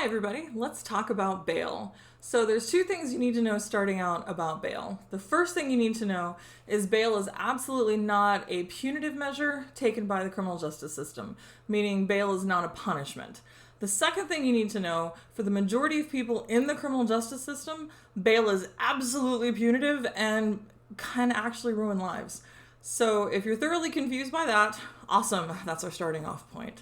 Hi everybody, let's talk about bail. So there's two things you need to know starting out about bail. The first thing you need to know is bail is absolutely not a punitive measure taken by the criminal justice system, meaning bail is not a punishment. The second thing you need to know, for the majority of people in the criminal justice system, bail is absolutely punitive and can actually ruin lives. So if you're thoroughly confused by that, awesome, that's our starting off point.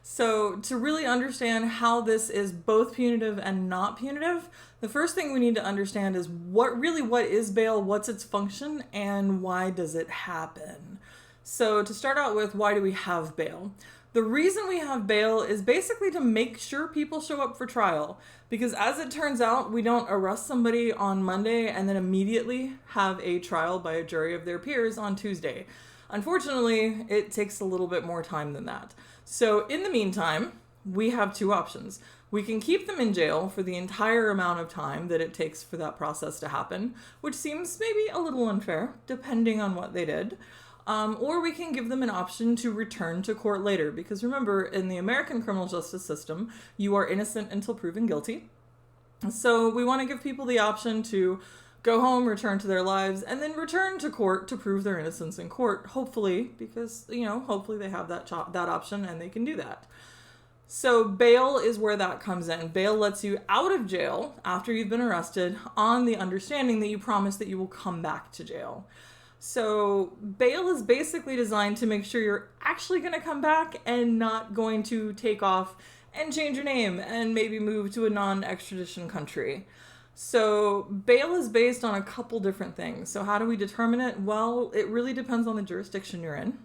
So to really understand how this is both punitive and not punitive, the first thing we need to understand is what is bail, what's its function, and why does it happen? So to start out with, why do we have bail? The reason we have bail is basically to make sure people show up for trial. Because as it turns out, we don't arrest somebody on Monday and then immediately have a trial by a jury of their peers on Tuesday. Unfortunately, it takes a little bit more time than that. So in the meantime, we have two options. We can keep them in jail for the entire amount of time that it takes for that process to happen, which seems maybe a little unfair, depending on what they did. Or we can give them an option to return to court later. Because remember, in the American criminal justice system, you are innocent until proven guilty. So we want to give people the option to go home, return to their lives, and then return to court to prove their innocence in court, hopefully, because, hopefully they have that option and they can do that. So bail is where that comes in. Bail lets you out of jail after you've been arrested on the understanding that you promise that you will come back to jail. So bail is basically designed to make sure you're actually going to come back and not going to take off and change your name and maybe move to a non-extradition country. So bail is based on a couple different things. So how do we determine it? Well, it really depends on the jurisdiction you're in.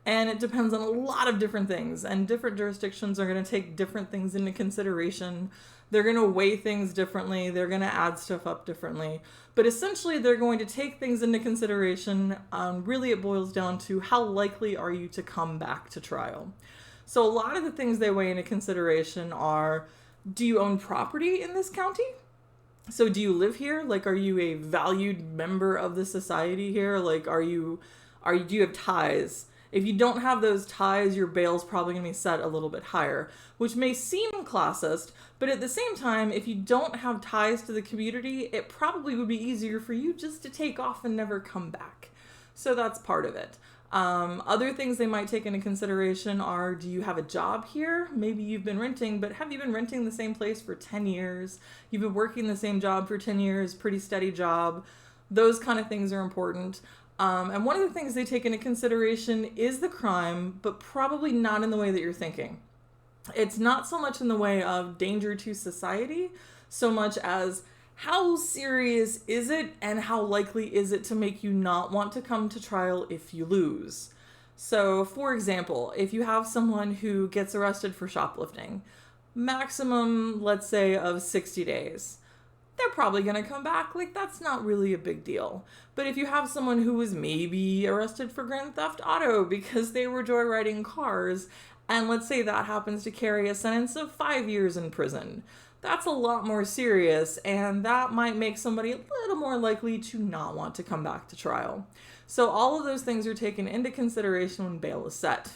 And it depends on a lot of different things. And different jurisdictions are going to take different things into consideration. They're going to weigh things differently. They're going to add stuff up differently. But essentially, they're going to take things into consideration. Really, it boils down to how likely are you to come back to trial. So a lot of the things they weigh into consideration are, do you own property in this county? So do you live here? Like, are you a valued member of the society here? Like, do you have ties? If you don't have those ties, your bail's probably going to be set a little bit higher, which may seem classist, but at the same time, if you don't have ties to the community, it probably would be easier for you just to take off and never come back. So that's part of it. Other things they might take into consideration are, do you have a job here? Maybe you've been renting, but have you been renting the same place for 10 years? You've been working the same job for 10 years, pretty steady job. Those kind of things are important. And one of the things they take into consideration is the crime, but probably not in the way that you're thinking. It's not so much in the way of danger to society, so much as how serious is it and how likely is it to make you not want to come to trial if you lose? So, for example, if you have someone who gets arrested for shoplifting, maximum, let's say, of 60 days, they're probably going to come back. Like, that's not really a big deal. But if you have someone who was maybe arrested for Grand Theft Auto because they were joyriding cars, and let's say that happens to carry a sentence of 5 years in prison, that's a lot more serious, and that might make somebody a little more likely to not want to come back to trial. So all of those things are taken into consideration when bail is set.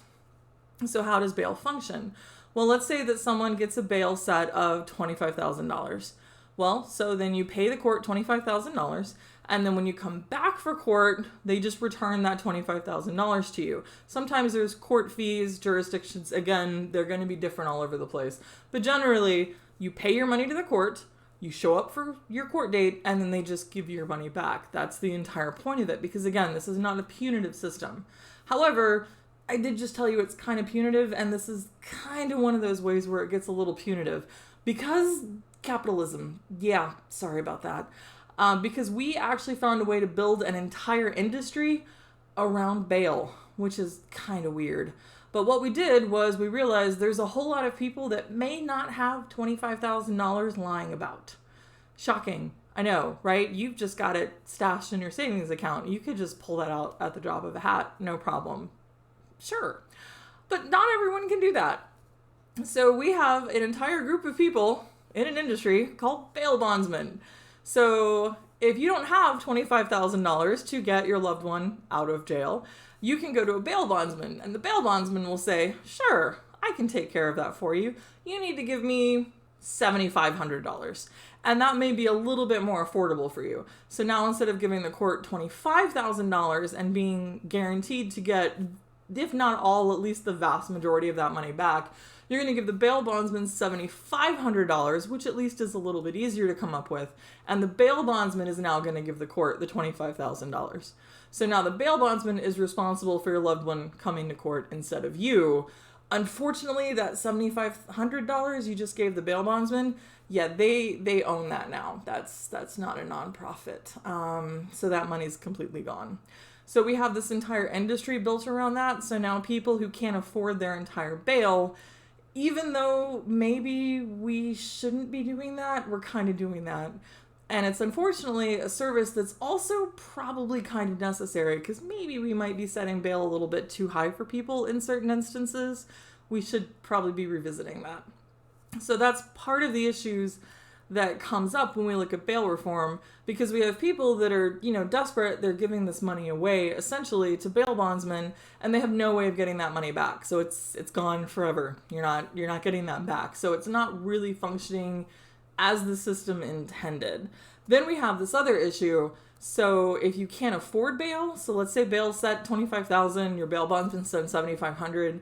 So how does bail function? Well, let's say that someone gets a bail set of $25,000. Well, so then you pay the court $25,000, and then when you come back for court, they just return that $25,000 to you. Sometimes there's court fees, jurisdictions, again, they're going to be different all over the place. But generally, you pay your money to the court, you show up for your court date, and then they just give you your money back. That's the entire point of it, because again, this is not a punitive system. However, I did just tell you it's kind of punitive, and this is kind of one of those ways where it gets a little punitive. Because capitalism, yeah, sorry about that. Because we actually found a way to build an entire industry around bail, which is kind of weird. But what we did was we realized there's a whole lot of people that may not have $25,000 lying about. Shocking. I know, right? You've just got it stashed in your savings account. You could just pull that out at the drop of a hat, no problem. Sure. But not everyone can do that. So we have an entire group of people in an industry called bail bondsmen. So if you don't have $25,000 to get your loved one out of jail, you can go to a bail bondsman, and the bail bondsman will say, sure, I can take care of that for you. You need to give me $7,500. And that may be a little bit more affordable for you. So now instead of giving the court $25,000 and being guaranteed to get, if not all, at least the vast majority of that money back, you're going to give the bail bondsman $7,500, which at least is a little bit easier to come up with. And the bail bondsman is now going to give the court the $25,000. So now the bail bondsman is responsible for your loved one coming to court instead of you. Unfortunately, that $7,500 you just gave the bail bondsman, yeah, they own that now. That's not a nonprofit. So that money's completely gone. So we have this entire industry built around that. So now people who can't afford their entire bail, even though maybe we shouldn't be doing that, we're kind of doing that. And it's unfortunately a service that's also probably kind of necessary because maybe we might be setting bail a little bit too high for people in certain instances. We should probably be revisiting that. So that's part of the issues that comes up when we look at bail reform, because we have people that are, desperate. They're giving this money away essentially to bail bondsmen, and they have no way of getting that money back. So it's gone forever. You're not getting that back. So it's not really functioning as the system intended. Then we have this other issue. So if you can't afford bail, so let's say bail set $25,000, your bail bondsman set $7,500,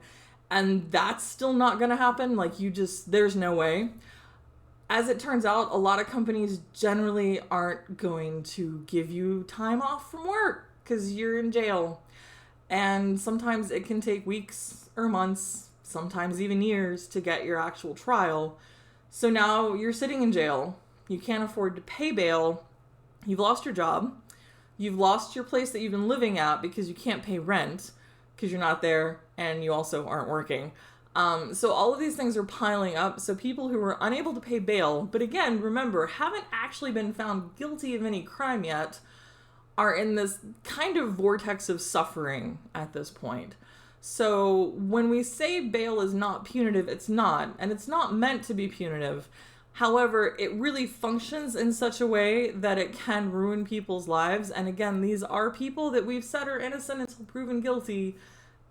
and that's still not going to happen. There's no way. As it turns out, a lot of companies generally aren't going to give you time off from work because you're in jail. And sometimes it can take weeks or months, sometimes even years, to get your actual trial. So now you're sitting in jail, you can't afford to pay bail, you've lost your job, you've lost your place that you've been living at because you can't pay rent because you're not there, and you also aren't working. So all of these things are piling up. So people who are unable to pay bail, but again, remember, haven't actually been found guilty of any crime yet, are in this kind of vortex of suffering at this point. So when we say bail is not punitive, it's not, and it's not meant to be punitive. However, it really functions in such a way that it can ruin people's lives. And again, these are people that we've said are innocent until proven guilty,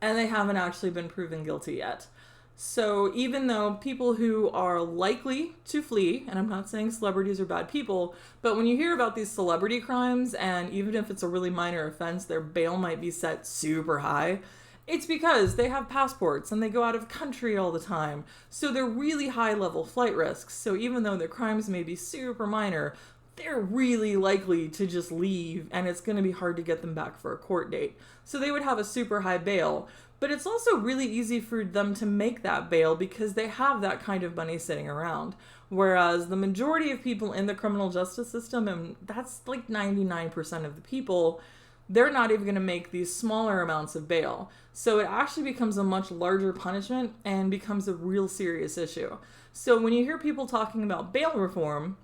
and they haven't actually been proven guilty yet. So even though people who are likely to flee, and I'm not saying celebrities are bad people, but when you hear about these celebrity crimes, and even if it's a really minor offense, their bail might be set super high, it's because they have passports and they go out of country all the time. So they're really high level flight risks. So even though their crimes may be super minor, they're really likely to just leave, and it's going to be hard to get them back for a court date. So they would have a super high bail. But it's also really easy for them to make that bail because they have that kind of money sitting around. Whereas the majority of people in the criminal justice system, and that's like 99% of the people, they're not even going to make these smaller amounts of bail. So it actually becomes a much larger punishment and becomes a real serious issue. So when you hear people talking about bail reform,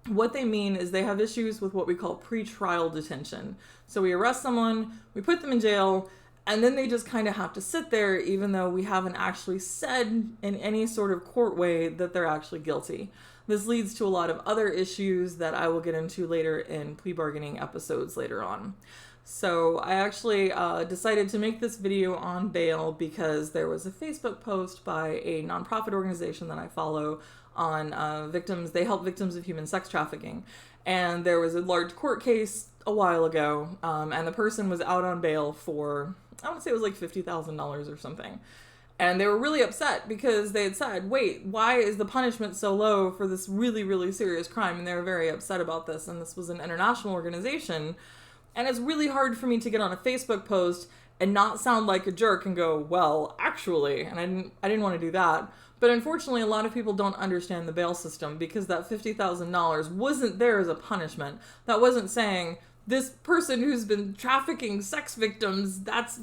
what they mean is they have issues with what we call pretrial detention. So we arrest someone, we put them in jail, and then they just kind of have to sit there even though we haven't actually said in any sort of court way that they're actually guilty. This leads to a lot of other issues that I will get into later in plea bargaining episodes later on. So I actually decided to make this video on bail because there was a Facebook post by a nonprofit organization that I follow on victims. They help victims of human sex trafficking. And there was a large court case a while ago, and the person was out on bail for, I want to say it was like $50,000 or something. And they were really upset because they had said, wait, why is the punishment so low for this really, really serious crime? And they were very upset about this. And this was an international organization. And it's really hard for me to get on a Facebook post and not sound like a jerk and go, well, actually, and I didn't want to do that. But unfortunately, a lot of people don't understand the bail system because that $50,000 wasn't there as a punishment. That wasn't saying, this person who's been trafficking sex victims, that's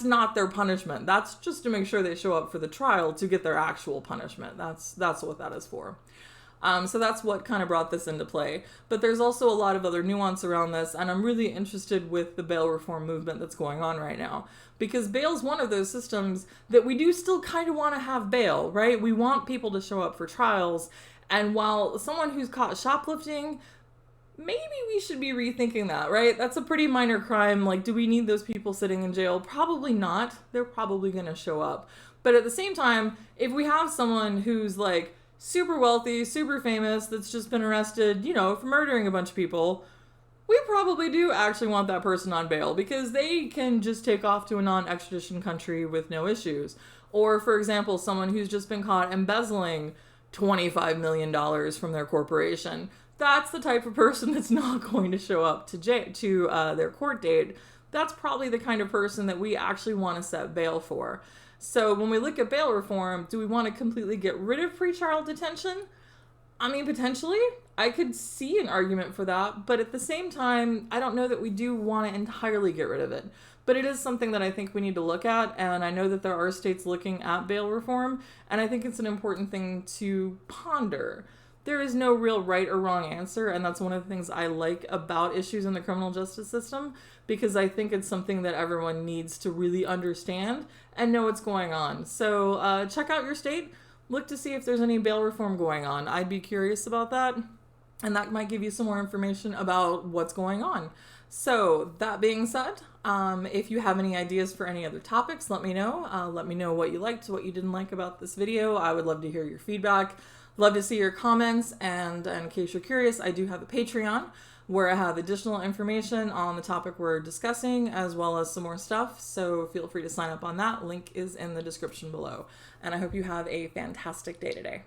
not their punishment. That's just to make sure they show up for the trial to get their actual punishment. That's what that is for. So that's what kind of brought this into play. But there's also a lot of other nuance around this, and I'm really interested with the bail reform movement that's going on right now. Because bail is one of those systems that we do still kind of want to have bail, right? We want people to show up for trials, and while someone who's caught shoplifting, maybe we should be rethinking that, right? That's a pretty minor crime. Like, do we need those people sitting in jail? Probably not. They're probably going to show up. But at the same time, if we have someone who's like super wealthy, super famous, that's just been arrested, for murdering a bunch of people, we probably do actually want that person on bail because they can just take off to a non-extradition country with no issues. Or, for example, someone who's just been caught embezzling $25 million from their corporation. That's the type of person that's not going to show up to their court date. That's probably the kind of person that we actually want to set bail for. So when we look at bail reform, do we want to completely get rid of pretrial detention? I mean, potentially. I could see an argument for that, but at the same time, I don't know that we do want to entirely get rid of it. But it is something that I think we need to look at, and I know that there are states looking at bail reform, and I think it's an important thing to ponder. There is no real right or wrong answer, and that's one of the things I like about issues in the criminal justice system, because I think it's something that everyone needs to really understand and know what's going on. So check out your state. Look to see if there's any bail reform going on. I'd be curious about that, and that might give you some more information about what's going on. So that being said, if you have any ideas for any other topics, let me know. Let me know what you liked, what you didn't like about this video. I would love to hear your feedback. Love to see your comments. And in case you're curious, I do have a Patreon where I have additional information on the topic we're discussing, as well as some more stuff. So feel free to sign up on that. Link is in the description below. And I hope you have a fantastic day today.